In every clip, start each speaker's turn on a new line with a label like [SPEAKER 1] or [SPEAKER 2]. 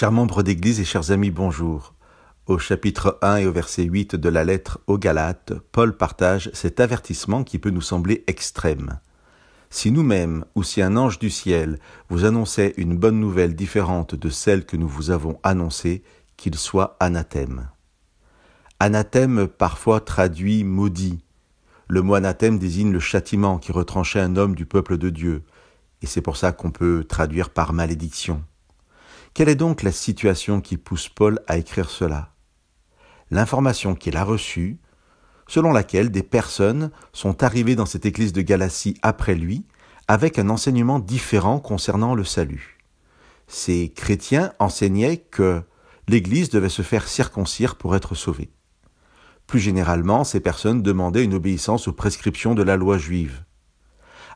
[SPEAKER 1] Chers membres d'Église et chers amis, bonjour. Au chapitre 1 et au verset 8 de la lettre aux Galates, Paul partage cet avertissement qui peut nous sembler extrême. Si nous-mêmes, ou si un ange du ciel vous annonçait une bonne nouvelle différente de celle que nous vous avons annoncée, qu'il soit anathème. Anathème parfois traduit maudit. Le mot anathème désigne le châtiment qui retranchait un homme du peuple de Dieu, et c'est pour ça qu'on peut traduire par malédiction. Quelle est donc la situation qui pousse Paul à écrire cela ? L'information qu'il a reçue, selon laquelle des personnes sont arrivées dans cette église de Galatie après lui, avec un enseignement différent concernant le salut. Ces chrétiens enseignaient que l'église devait se faire circoncire pour être sauvée. Plus généralement, ces personnes demandaient une obéissance aux prescriptions de la loi juive.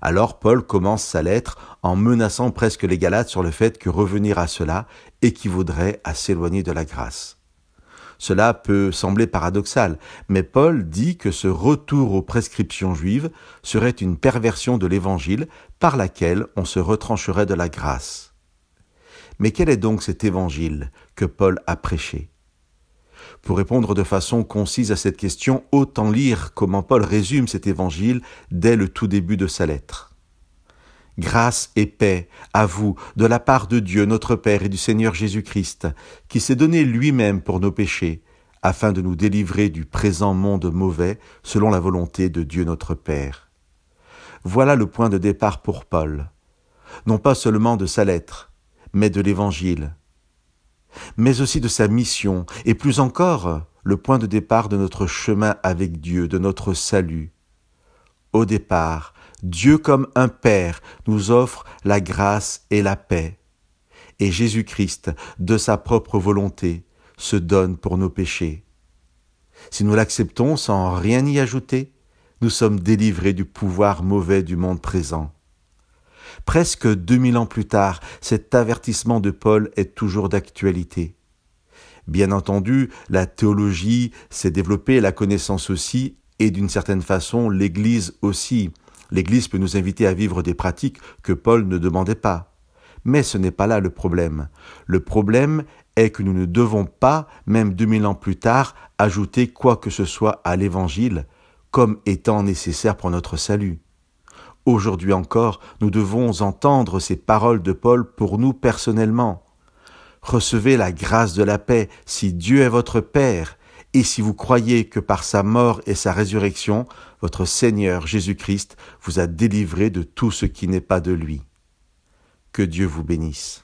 [SPEAKER 1] Alors Paul commence sa lettre en menaçant presque les Galates sur le fait que revenir à cela équivaudrait à s'éloigner de la grâce. Cela peut sembler paradoxal, mais Paul dit que ce retour aux prescriptions juives serait une perversion de l'Évangile par laquelle on se retrancherait de la grâce. Mais quel est donc cet Évangile que Paul a prêché ? Pour répondre de façon concise à cette question, autant lire comment Paul résume cet évangile dès le tout début de sa lettre. Grâce et paix à vous de la part de Dieu notre Père et du Seigneur Jésus-Christ, qui s'est donné lui-même pour nos péchés, afin de nous délivrer du présent monde mauvais selon la volonté de Dieu notre Père. Voilà le point de départ pour Paul, non pas seulement de sa lettre, mais de l'évangile, mais aussi de sa mission, et plus encore, le point de départ de notre chemin avec Dieu, de notre salut. Au départ, Dieu comme un Père nous offre la grâce et la paix, et Jésus-Christ, de sa propre volonté, se donne pour nos péchés. Si nous l'acceptons sans rien y ajouter, nous sommes délivrés du pouvoir mauvais du monde présent. Presque 2000 ans plus tard, cet avertissement de Paul est toujours d'actualité. Bien entendu, la théologie s'est développée, la connaissance aussi, et d'une certaine façon, l'Église aussi. L'Église peut nous inviter à vivre des pratiques que Paul ne demandait pas. Mais ce n'est pas là le problème. Le problème est que nous ne devons pas, même 2000 ans plus tard, ajouter quoi que ce soit à l'Évangile, comme étant nécessaire pour notre salut. Aujourd'hui encore, nous devons entendre ces paroles de Paul pour nous personnellement. Recevez la grâce de la paix si Dieu est votre Père et si vous croyez que par sa mort et sa résurrection, votre Seigneur Jésus-Christ vous a délivré de tout ce qui n'est pas de lui. Que Dieu vous bénisse.